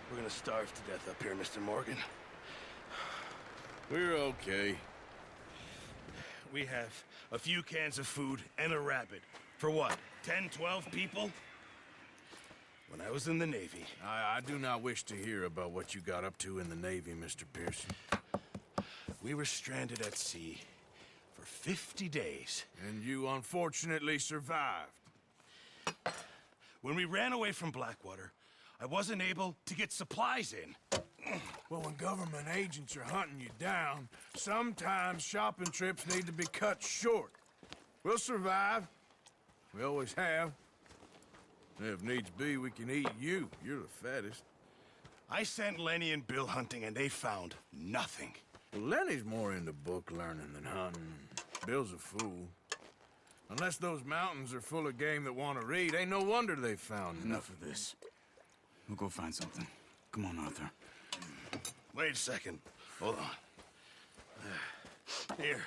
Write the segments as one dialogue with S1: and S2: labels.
S1: We're gonna starve to death up here, Mr. Morgan.
S2: We're okay.
S1: We have a few cans of food and a rabbit. For what, 10, 12 people? When I was in the Navy...
S2: I do not wish to hear about what you got up to in the Navy, Mr. Pearson.
S1: We were stranded at sea for 50 days.
S2: And you unfortunately survived.
S1: When we ran away from Blackwater, I wasn't able to get supplies in.
S2: Well, when government agents are hunting you down, sometimes shopping trips need to be cut short. We'll survive. We always have. If needs be, we can eat you. You're the fattest.
S1: I sent Lenny and Bill hunting, and they found nothing.
S2: Well, Lenny's more into book learning than hunting. Bill's a fool. Unless those mountains are full of game that want to read, ain't no wonder they found
S3: Enough of this. We'll go find something. Come on, Arthur.
S1: Wait a second. Hold on. Here.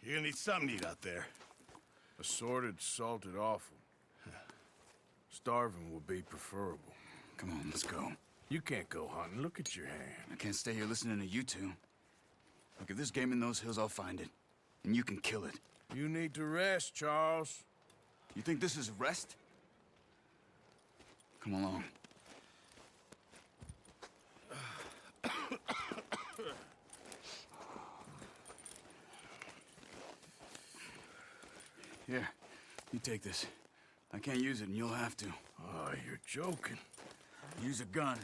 S1: You're gonna need something to eat out there.
S2: Assorted, salted offal. Starving would be preferable.
S3: Come on, let's go.
S2: You can't go hunting. Look at your hand.
S3: I can't stay here listening to you two. Look, if there's game in those hills, I'll find it. And you can kill it.
S2: You need to rest, Charles.
S3: You think this is rest? Come along. Here, you take this. I can't use it, and you'll have to.
S2: Oh, you're joking.
S3: Use a gun,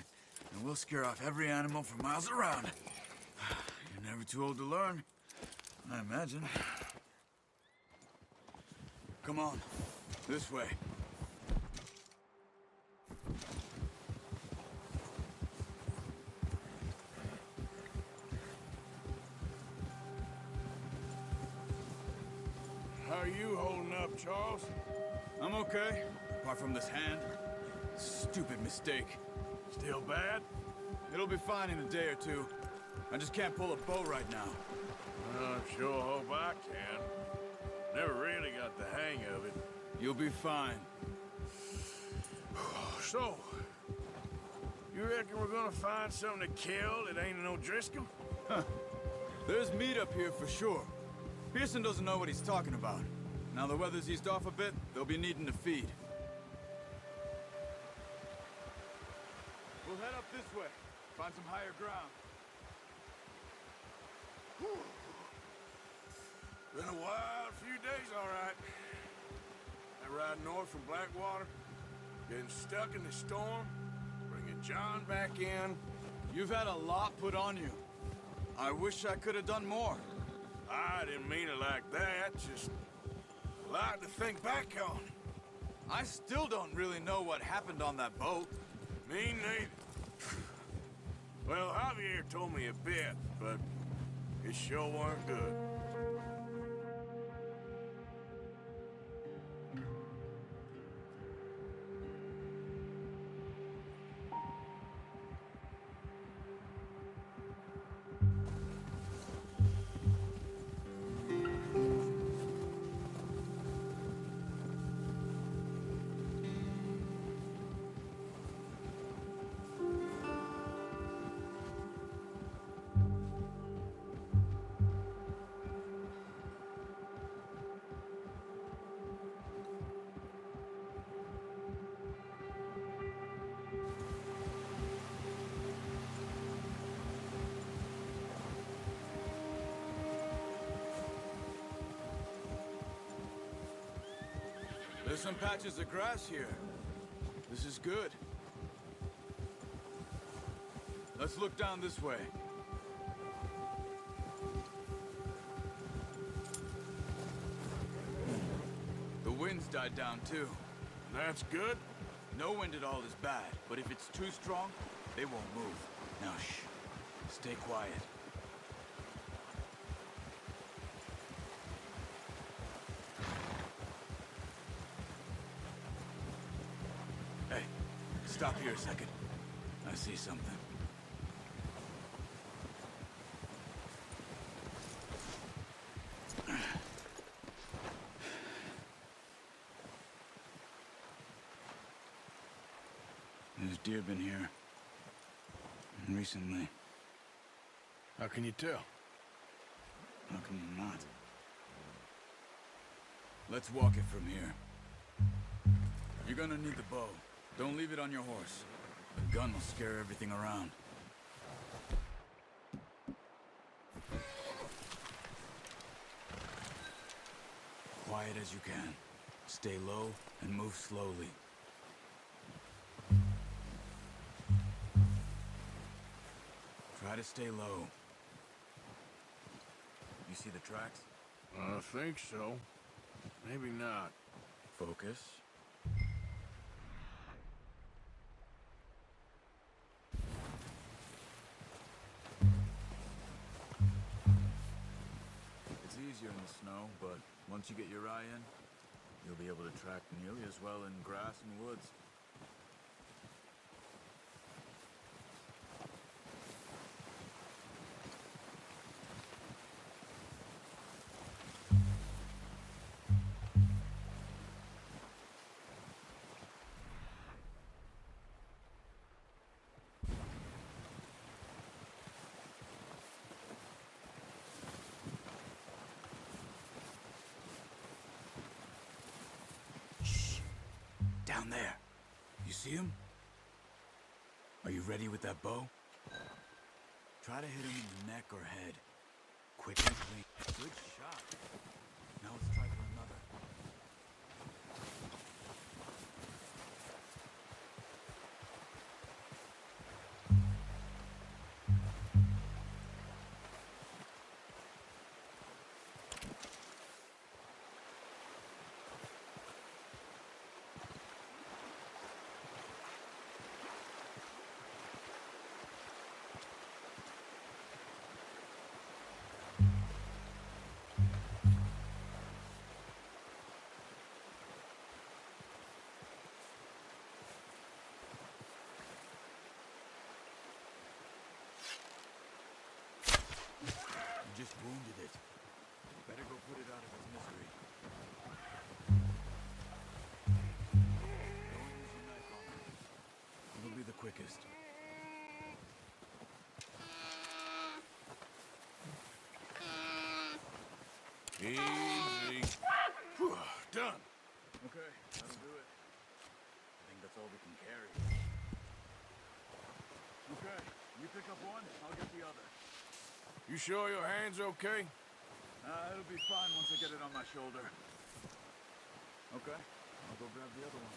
S3: and we'll scare off every animal for miles around. You're never too old to learn, I imagine. Come on, this way.
S2: How are you holding up, Charles?
S3: I'm okay, apart from this hand. Stupid mistake.
S2: Still bad?
S3: It'll be fine in a day or two. I just can't pull a bow right now.
S2: I sure hope I can. Never really got the hang of it.
S3: You'll be fine.
S2: So, you reckon we're gonna find something to kill that ain't no Driscoll?
S3: There's meat up here for sure. Pearson doesn't know what he's talking about. Now the weather's eased off a bit, they'll be needing to feed. We'll head up this way. Find some higher ground.
S2: Been a wild few days, all right. That ride north from Blackwater, getting stuck in the storm, bringing John back in.
S3: You've had a lot put on you. I wish I could have done more.
S2: I didn't mean it like that, just a lot to think back on.
S3: I still don't really know what happened on that boat.
S2: Me neither. Well, Javier told me a bit, but it sure weren't good.
S3: There's some patches of grass here. This is good. Let's look down this way. The wind's died down too.
S2: That's good.
S3: No wind at all is bad, but if it's too strong, they won't move. Now shh. Stay quiet. Hey, stop here a second. I see something. There's deer been here. recently.
S2: How can you tell?
S3: How can you not? Let's walk it from here. You're gonna need the bow. Don't leave it on your horse. The gun will scare everything around. Quiet as you can. Stay low and move slowly. Try to stay low. You see the tracks?
S2: I think so. Maybe not.
S3: Focus. It's easier in the snow, but once you get your eye in, you'll be able to track nearly as well in grass and woods. Down there. You see him? Are you ready with that bow? Try to hit him in the neck or head. Quick and clean. Good shot. Now let's try for another. You just wounded it. Better go put it out of its misery. Don't use your knife on it. It'll be the quickest.
S2: Easy. Whew, done.
S3: Okay, that'll do it. I think that's all we can carry. Okay, you pick up one, I'll get the other.
S2: You sure your hand's okay?
S3: It'll be fine once I get it on my shoulder. Okay, I'll go grab the other one.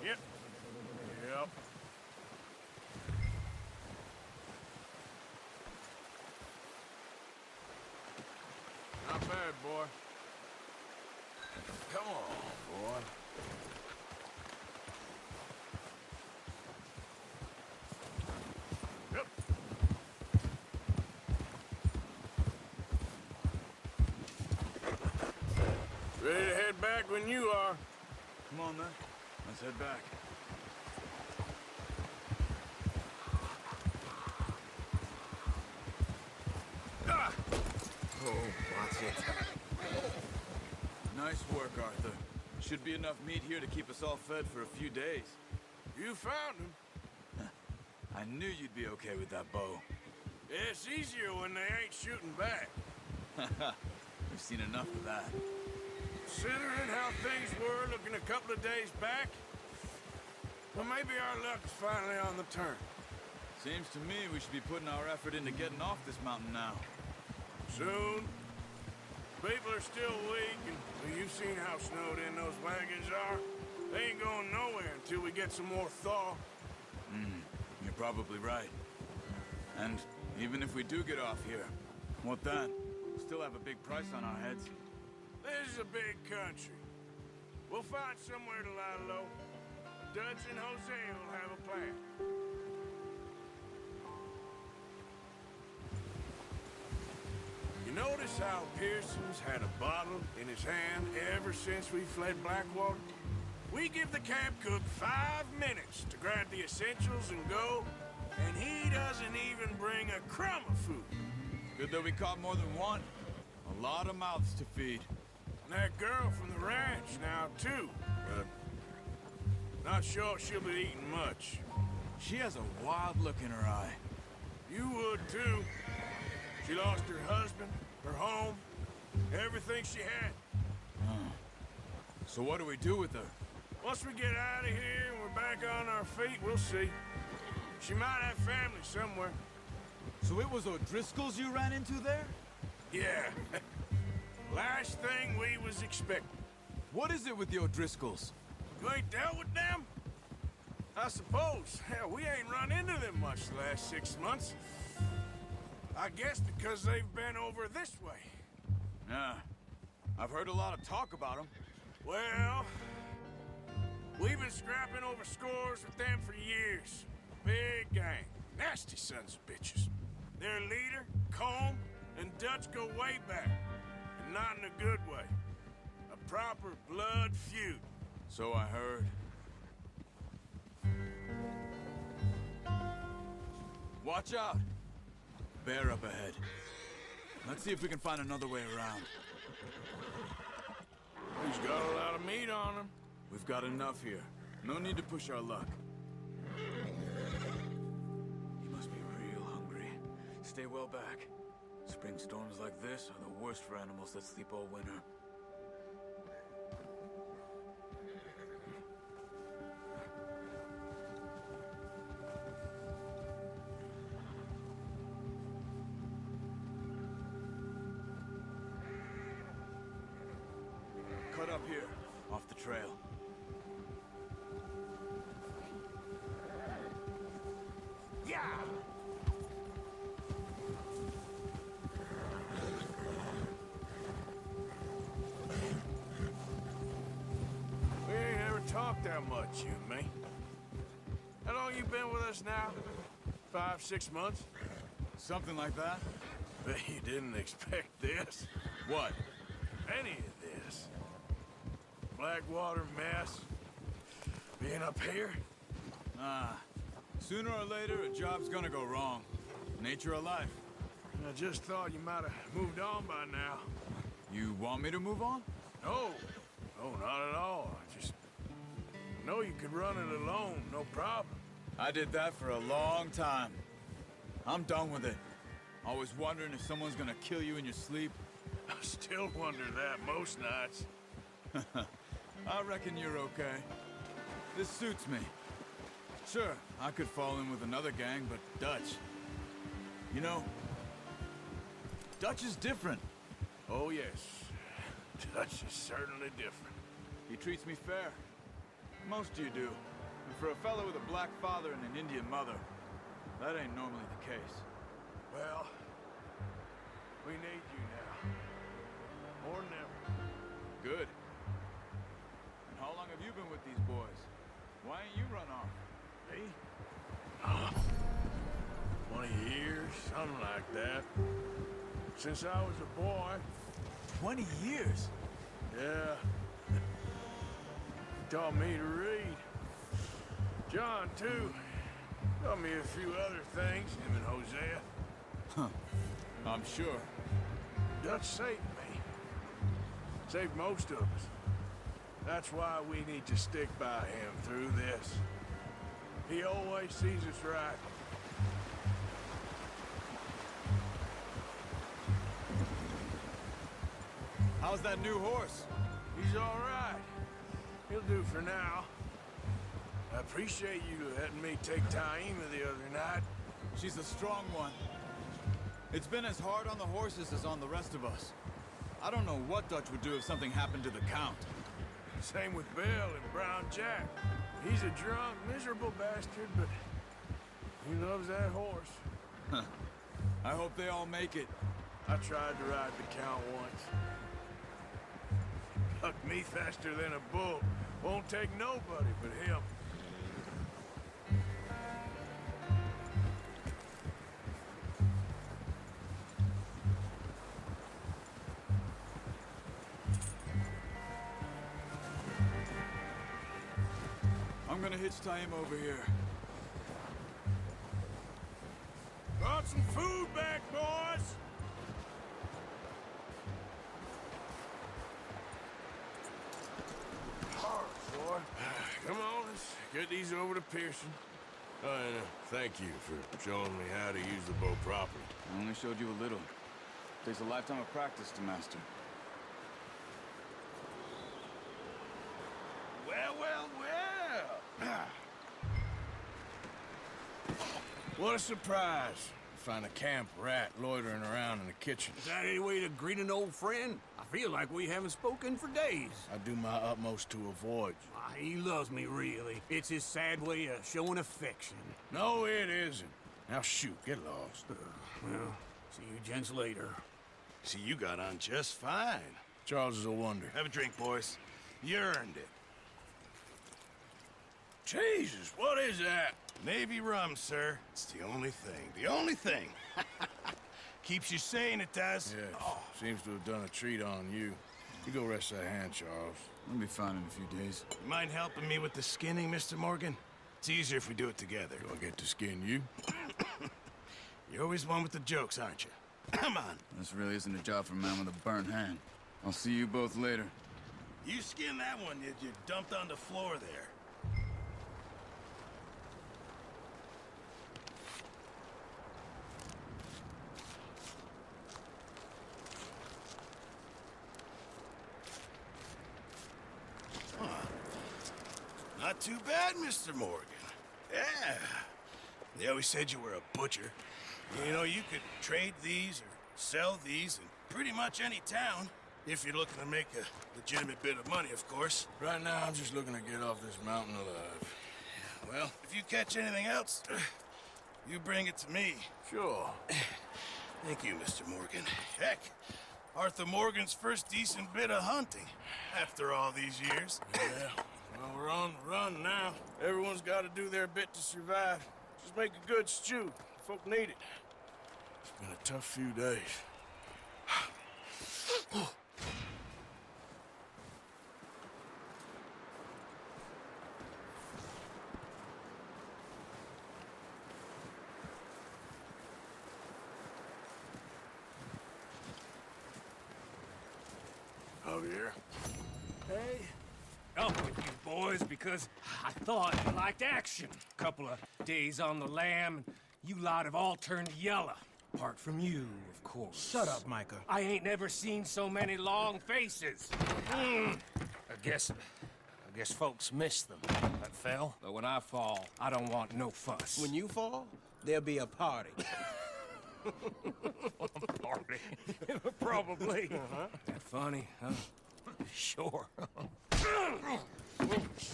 S2: Yep. Yep. Not bad, boy. Come on, boy. Yep. Ready to head back when you are.
S3: Come on then, let's head back.
S2: Ah! Oh, watch it.
S3: Nice work, Arthur. Should be enough meat here to keep us all fed for a few days.
S2: You found him.
S3: I knew you'd be okay with that bow.
S2: Yeah, it's easier when they ain't shooting back.
S3: We've seen enough of that.
S2: Considering how things were looking a couple of days back, well, maybe our luck's finally on the turn.
S3: Seems to me we should be putting our effort into getting off this mountain now.
S2: Soon. People are still weak, and well, you've seen how snowed in those wagons are. They ain't going nowhere until we get some more thaw.
S3: You're probably right. And even if we do get off here, what then? We still have a big price on our heads.
S2: This is a big country. We'll find somewhere to lie low. Dutch and Jose will have a plan. You notice notice how Pearson's had a bottle in his hand ever since we fled Blackwater? We give the camp cook 5 minutes to grab the essentials and go, and he doesn't even bring a crumb of food.
S3: Good that we caught more than one. A lot of mouths to feed.
S2: And that girl from the ranch now, too. But not sure she'll be eating much.
S3: She has a wild look in her eye.
S2: You would, too. She lost her husband, her home, everything she had.
S3: So what do we do with her?
S2: Once we get out of here and we're back on our feet, we'll see. She might have family somewhere.
S3: So it was O'Driscoll's you ran into there?
S2: Yeah. Last thing we was expecting.
S3: What is it with the O'Driscolls?
S2: You ain't dealt with them? I suppose. Hell, we ain't run into them much the last 6 months. I guess because they've been over this way.
S3: Yeah. I've heard a lot of talk about them.
S2: Well, we've been scrapping over scores with them for years. Big gang. Nasty sons of bitches. Their leader, Combe, and Dutch go way back. And not in a good way. A proper blood feud.
S3: So I heard. Watch out! Bear up ahead. Let's see if we can find another way around.
S2: He's got a lot of meat on him.
S3: We've got enough here. No need to push our luck. He must be real hungry. Stay well back. Spring storms like this are the worst for animals that sleep all winter. Cut up here, off the trail.
S2: Yeah! We ain't ever talked that much, you and me. How long you been with us now? 5, 6 months?
S3: Something like that?
S2: Bet you didn't expect this.
S3: What?
S2: Any of this. Blackwater mess. Being up here?
S3: Sooner or later, a job's gonna go wrong. Nature of life.
S2: I just thought you might have moved on by now.
S3: You want me to move on?
S2: No. No, not at all. I just know you could run it alone, no problem.
S3: I did that for a long time. I'm done with it. Always wondering if someone's gonna kill you in your sleep.
S2: I still wonder that most nights.
S3: I reckon you're okay. This suits me. Sure, I could fall in with another gang, but Dutch... You know, Dutch is different.
S2: Oh, yes. Dutch is certainly different.
S3: He treats me fair. Most of you do. And for a fellow with a black father and an Indian mother, that ain't normally the case.
S2: Well, we need you now. More than ever.
S3: Good. And how long have you been with these boys? Why ain't you run off?
S2: Me? 20 years, something like that. Since I was a boy.
S3: 20 years?
S2: Yeah. Taught me to read. John, too. Taught me a few other things, him and Hosea.
S3: Huh. I'm sure.
S2: Dutch saved me. Saved most of us. That's why we need to stick by him through this. He always sees us right.
S3: How's that new horse?
S2: He's all right. He'll do for now. I appreciate you letting me take Taima the other night.
S3: She's a strong one. It's been as hard on the horses as on the rest of us. I don't know what Dutch would do if something happened to the Count.
S2: Same with Bill and Brown Jack. He's a drunk, miserable bastard, but he loves that horse.
S3: I hope they all make it.
S2: I tried to ride the Count once. Bucked me faster than a bull. Won't take nobody but him.
S3: gonna hitch tie him over here.
S2: Brought some food back, boys! Come on, let's get these over to Pearson. Oh, and thank you for showing me how to use the bow properly.
S3: I only showed you a little. Takes a lifetime of practice to master.
S1: Well, well, well.
S2: What a surprise. Find a camp rat loitering around in the kitchen.
S4: Is that any way to greet an old friend? I feel like we haven't spoken for days.
S2: I do my utmost to avoid you.
S4: He loves me, really. It's his sad way of showing affection.
S2: No, it isn't. Now shoot, get lost.
S4: Well, see you gents later.
S1: See, you got on just fine.
S2: Charles is a wonder.
S1: Have a drink, boys. You earned it.
S2: Jesus, what is that?
S1: Navy rum, sir. It's the only thing. The only thing. Keeps you sane, it does.
S2: Yes, seems to have done a treat on you. You go rest that hand, Charles.
S3: I'll be fine in a few days.
S1: You mind helping me with the skinning, Mr. Morgan? It's easier if we do it together.
S2: Do I get to skin you?
S1: You're always one with the jokes, aren't you? Come on.
S3: This really isn't a job for a man with a burnt hand. I'll see you both later.
S1: You skinned that one you dumped on the floor there. Not too bad, Mr. Morgan. Yeah. They always said you were a butcher. You know, you could trade these or sell these in pretty much any town. If you're looking to make a legitimate bit of money, of course.
S2: Right now, I'm just looking to get off this mountain alive.
S1: Well, if you catch anything else, you bring it to me.
S2: Sure.
S1: Thank you, Mr. Morgan. Heck, Arthur Morgan's first decent bit of hunting after all these years.
S2: Yeah. Well, we're on the run now. Everyone's got to do their bit to survive. Just make a good stew. Folk need it. It's been a tough few days. Javier.
S4: Hey, up with you boys because I thought you liked action. Couple of days on the lam, and you lot have all turned yellow. Apart from you, of course.
S5: Shut up, Micah.
S4: I ain't never seen so many long faces. I guess folks miss them. That fell. But when I fall, I don't want no fuss.
S5: When you fall, there'll be a party.
S4: Party. Probably. That funny, huh? Sure.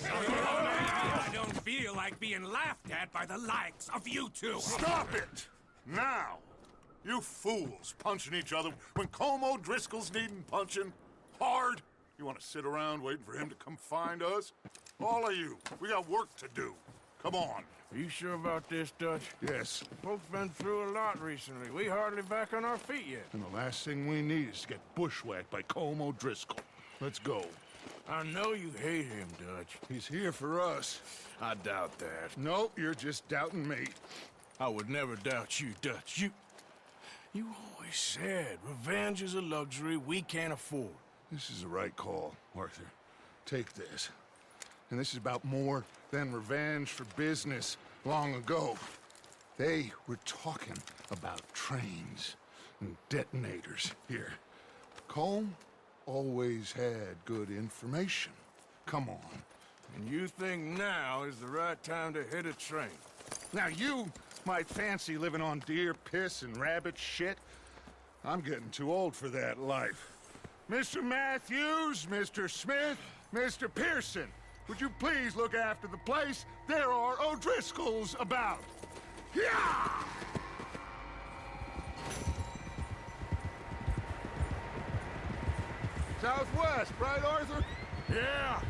S4: I don't feel like being laughed at by the likes of you two.
S6: Stop it! Now! You fools punching each other when Como Driscoll's needing punching. Hard! You want to sit around waiting for him to come find us? All of you, we got work to do. Come on.
S2: Are you sure about this, Dutch?
S6: Yes.
S2: Folks been through a lot recently. We hardly back on our feet yet.
S6: And the last thing we need is to get bushwhacked by Como Driscoll. Let's go.
S2: I know you hate him, Dutch.
S6: He's here for us.
S2: I doubt that.
S6: No, you're just doubting me.
S2: I would never doubt you, Dutch. You always said revenge is a luxury we can't afford.
S6: This is the right call, Arthur. Take this. And this is about more than revenge for business long ago. They were talking about trains and detonators here. Colm always had good information. Come on.
S2: And you think now is the right time to hit a train?
S6: Now you might fancy living on deer piss and rabbit shit. I'm getting too old for that life. Mr. Matthews, Mr. Smith, Mr. Pearson, would you please look after the place? There are O'Driscolls about. Yeah! Southwest, right, Arthur?
S2: Yeah.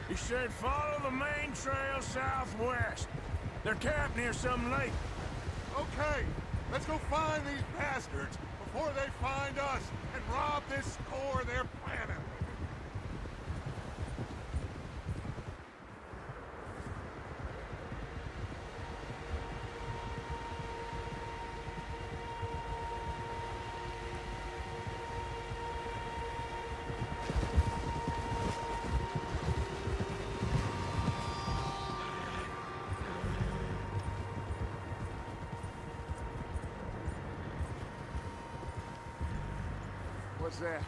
S2: He said follow the main trail southwest. They're camped near some lake.
S6: Okay, let's go find these bastards before they find us and rob this core of their planet. What's that?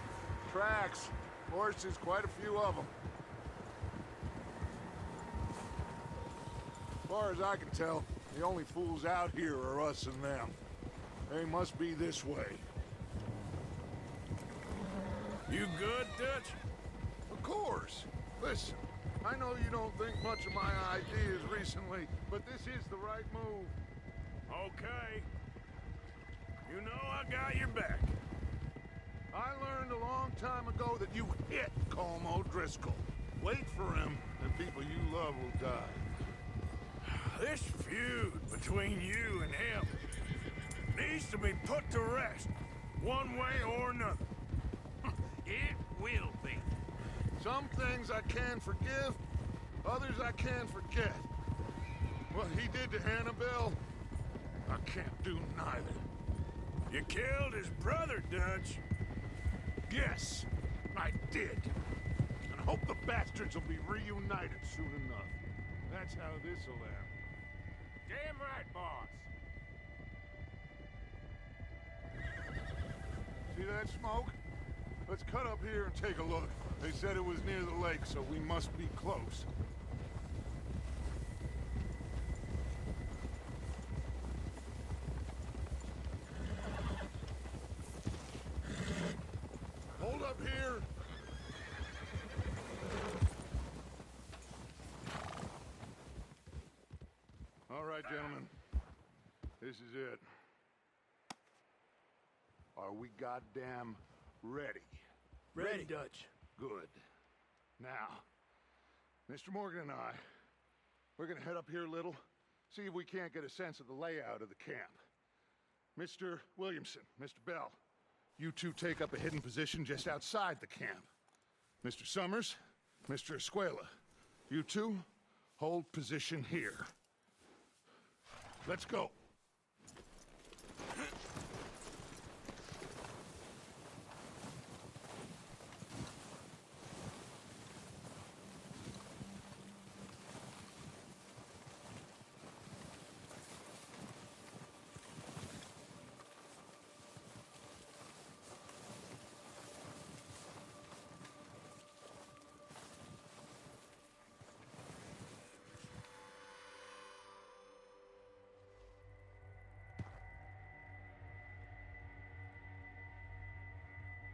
S6: Tracks. Horses, quite a few of them. As far as I can tell, the only fools out here are us and them. They must be this way.
S2: You good, Dutch?
S6: Of course. Listen, I know you don't think much of my ideas recently, but this is the right move.
S2: Okay. You know I got your back.
S6: I learned a long time ago that you hit Colm O'Driscoll. Wait for him, and people you love will die.
S2: This feud between you and him needs to be put to rest, one way or another.
S4: It will be.
S6: Some things I can forgive, others I can forget. What he did to Annabelle, I can't do neither.
S2: You killed his brother, Dutch.
S6: Yes, I did. And I hope the bastards will be reunited soon enough. That's how this'll end.
S4: Damn right, boss.
S6: See that smoke? Let's cut up here and take a look. They said it was near the lake, so we must be close. Hold up here! All right, gentlemen. This is it. Are we goddamn ready?
S2: Ready, Dutch.
S6: Good. Now, Mr. Morgan and I, we're gonna head up here a little, see if we can't get a sense of the layout of the camp. Mr. Williamson, Mr. Bell, you two take up a hidden position just outside the camp. Mr. Summers, Mr. Escuela, you two hold position here. Let's go.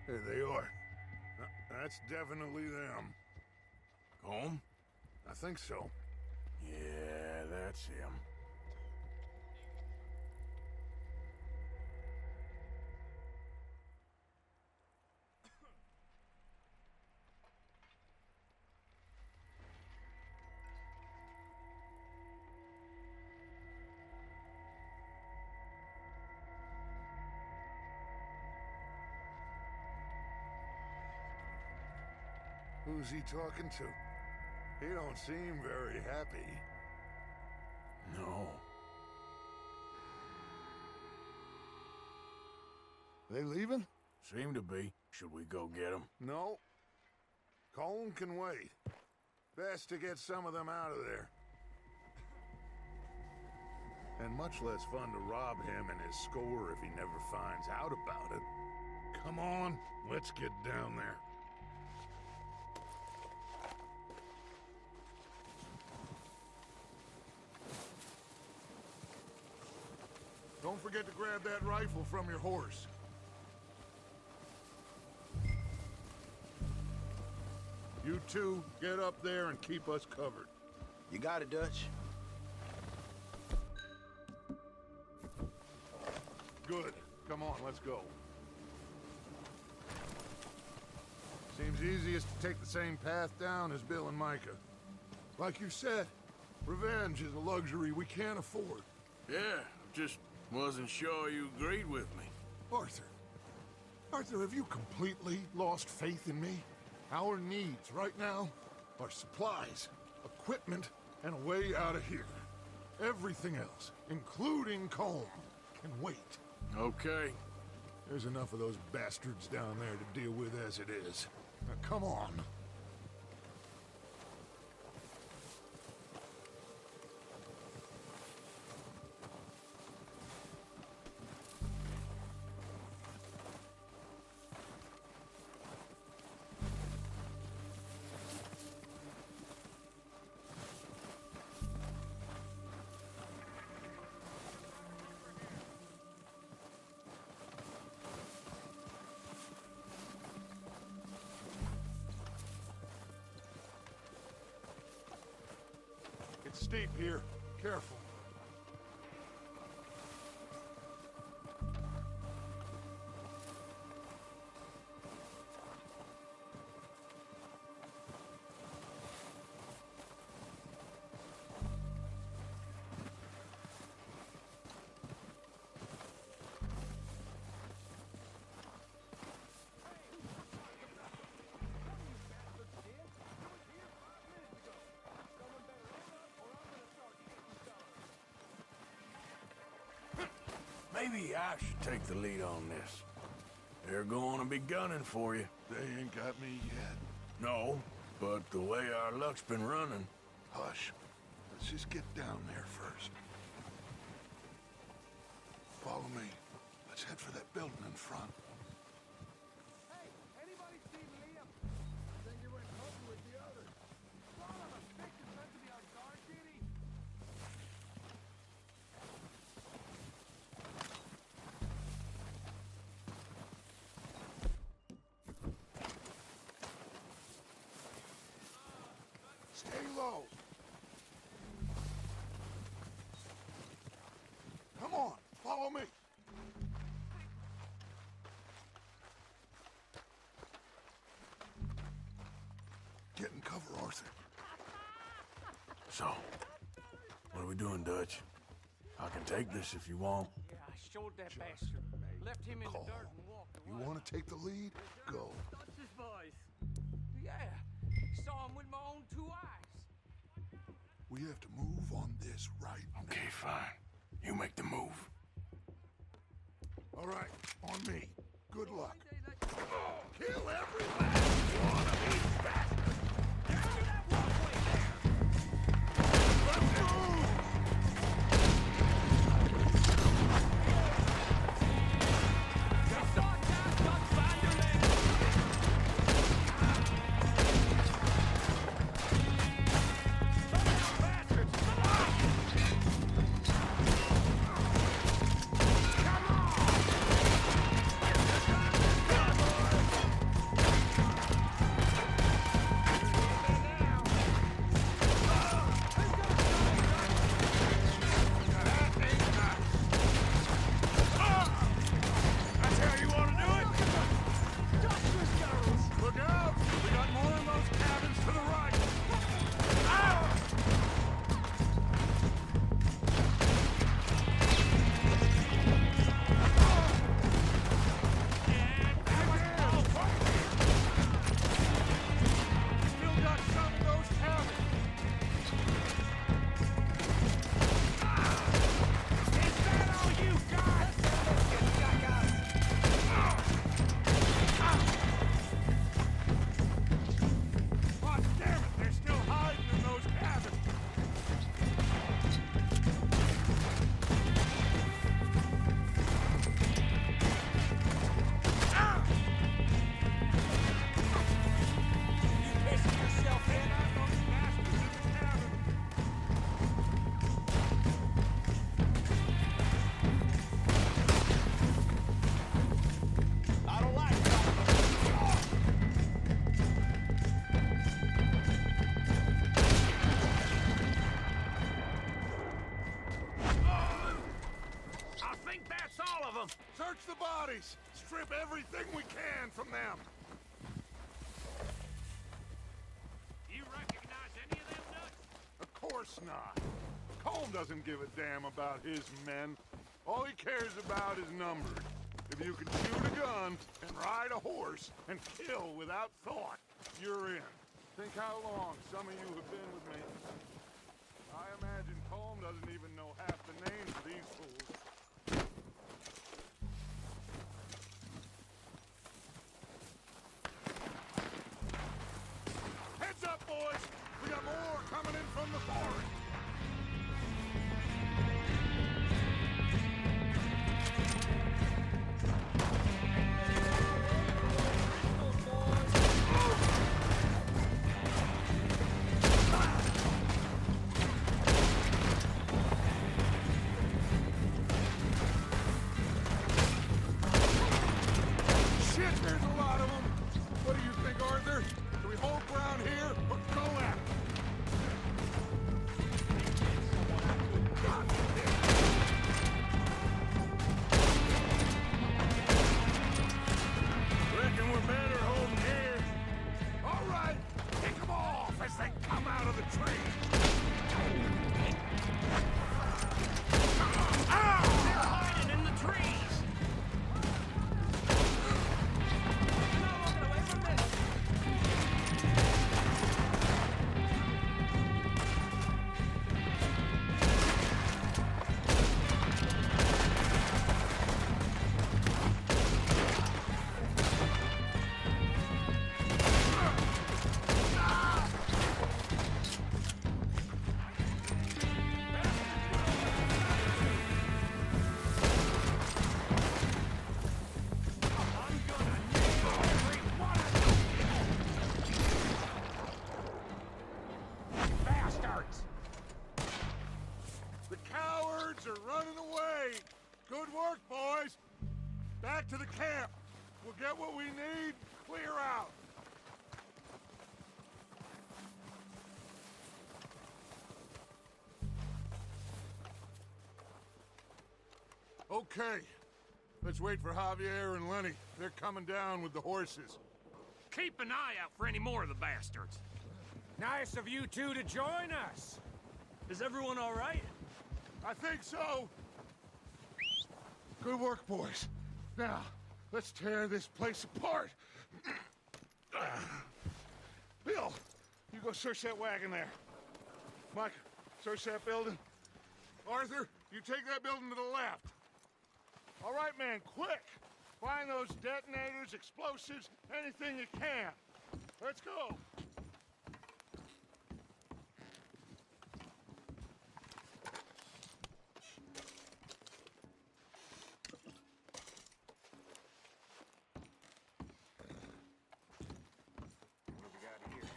S6: There they are. That's definitely them.
S2: Home?
S6: I think so.
S2: Yeah, that's him.
S6: Who's he talking to? He don't seem very happy.
S2: No.
S6: They leaving?
S2: Seem to be. Should we go get him?
S6: No. Colm can wait. Best to get some of them out of there. And much less fun to rob him and his score if he never finds out about it. Come on, let's get down there. Don't forget to grab that rifle from your horse. You two, get up there and keep us covered.
S5: You got it, Dutch.
S6: Good. Come on, let's go. Seems easiest to take the same path down as Bill and Micah. Like you said, revenge is a luxury we can't afford.
S2: Yeah, just wasn't sure you agreed with me.
S6: Arthur. Arthur, have you completely lost faith in me? Our needs right now are supplies, equipment, and a way out of here. Everything else, including Colm, can wait.
S2: Okay.
S6: There's enough of those bastards down there to deal with as it is. Now, come on. steep here. Careful.
S2: Maybe I should take the lead on this. They're going to be gunning for you.
S6: They ain't got me yet.
S2: No, but the way our luck's been running...
S6: Hush. Let's just get down there first. Follow me. Let's head for that building in front.
S2: Hey, anybody seen Liam? I think he went hunting with the others. Son of a bitch is meant to be on guard duty.
S6: Stay low. Come on, follow me. Get in cover, Arthur.
S2: So, what are we doing, Dutch? I can take this if you want.
S7: Yeah, I showed that bastard. Left him in the dirt and walked away.
S6: You want to take the lead? Go.
S7: Dutch's voice. Yeah, saw him with my own 2 eyes.
S6: We have to move on this right now.
S2: Okay, fine. You make the move.
S6: All right, on me. Good luck. Kill every last one of these bastards! Get to that walkway there! Let's move!
S2: That's how you want to do it? Look out! We got more in those cabins to the right. Still got some of those cabins. Is that all you got? Oh, damn it! They're still hiding in those cabins.
S7: You pissing yourself in?
S2: Those bastards in the cabin.
S5: I don't like that.
S2: I think that's all of them.
S6: Search the bodies! Strip everything we can from them!
S2: You recognize any of them, Dutch?
S6: Of course not. Colm doesn't give a damn about his men. All he cares about is numbers. If you can shoot a gun and ride a horse and kill without thought, you're in. Think how long some of you have been with me. I imagine Colm doesn't even know half the names of these fools. Heads up, boys! We got more coming in from the forest! in the way. Good work, boys. Back to the camp. We'll get what we need, clear out. Okay. Let's wait for Javier and Lenny. They're coming down with the horses.
S5: Keep an eye out for any more of the bastards.
S7: Nice of you two to join us.
S5: Is everyone all right?
S6: I think so. Good work, boys. Now, let's tear this place apart. Bill, you go search that wagon there. Mike, search that building. Arthur, you take that building to the left. All right, man, quick! Find those detonators, explosives, anything you can. Let's go.
S7: What do we got here?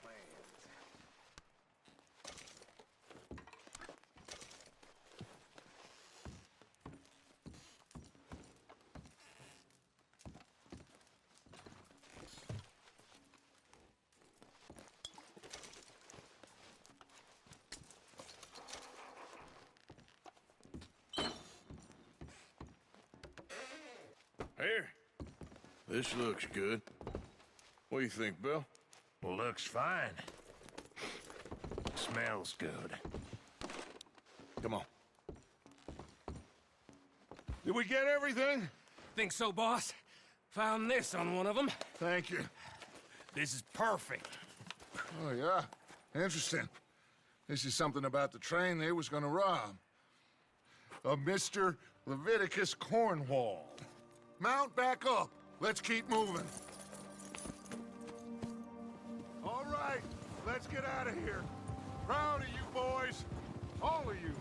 S7: Plans.
S2: Here. This looks good. What do you think, Bill?
S4: Looks fine. Smells good.
S2: Come on. Did we get everything?
S4: Think so, boss? Found this on one of them.
S6: Thank you.
S4: This is perfect.
S6: Oh, yeah? Interesting. This is something about the train they was gonna rob. A Mr. Leviticus Cornwall. Mount back up. Let's keep moving. All right, let's get out of here. Proud of you boys. All of you.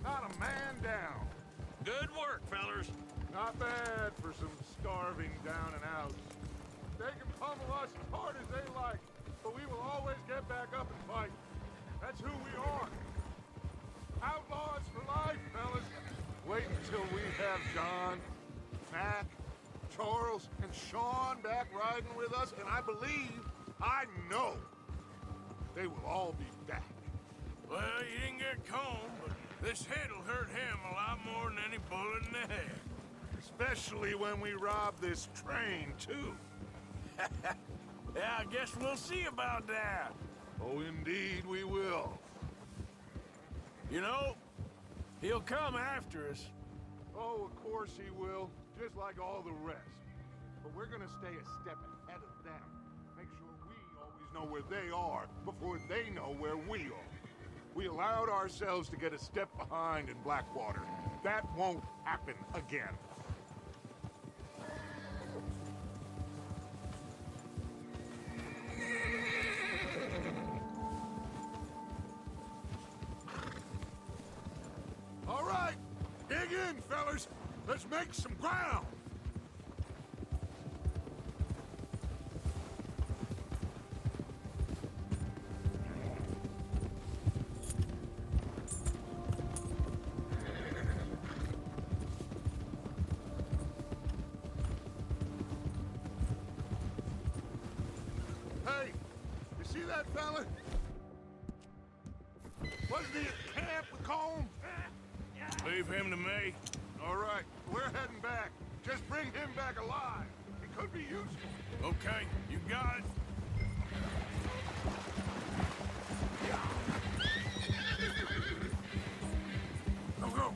S6: Not a man down.
S5: Good work, fellers.
S6: Not bad for some starving down and outs. They can pummel us as hard as they like, but we will always get back up and fight. That's who we are. Outlaws for life, fellas. Wait until we have John, Mac, Charles, and Sean back riding with us, and I know, they will all be back.
S2: Well, you didn't get Combe, but this hit'll hurt him a lot more than any bullet in the head.
S6: Especially when we rob this train, too.
S2: Yeah, I guess we'll see about that.
S6: Oh, indeed we will.
S2: You know, he'll come after us.
S6: Oh, of course he will, just like all the rest. But we're gonna stay a step ahead of them. Make sure we always know where they are before they know where we are. We allowed ourselves to get a step behind in Blackwater. That won't happen again. All right, dig in, fellas. Let's make some ground. Hey, you see that fella? Wasn't he at camp with Combe?
S2: Leave him to me.
S6: All right, we're heading back. Just bring him back alive. He could be useful.
S2: Okay, you got it. Go, go.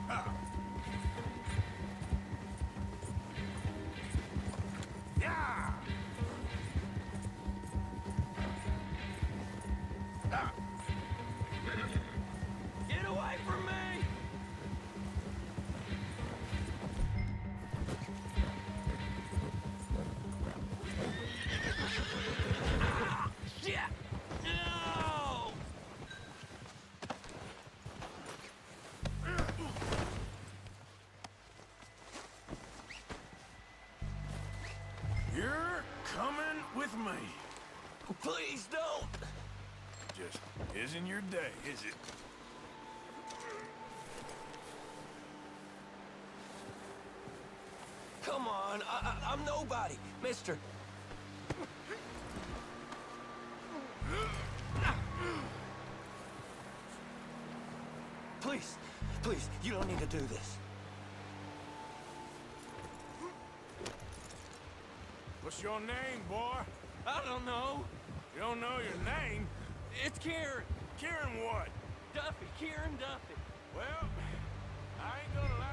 S2: Ah. Yeah. Ah.
S5: Get away from me!
S2: with me.
S7: Please don't!
S2: Just isn't your day, is it?
S7: Come on, I'm nobody, mister. Please, please, you don't need to do this.
S2: What's your name, boy?
S7: I don't know.
S2: You don't know your name?
S7: It's Kieran.
S2: Kieran what?
S7: Duffy, Kieran Duffy.
S2: Well, I ain't gonna lie.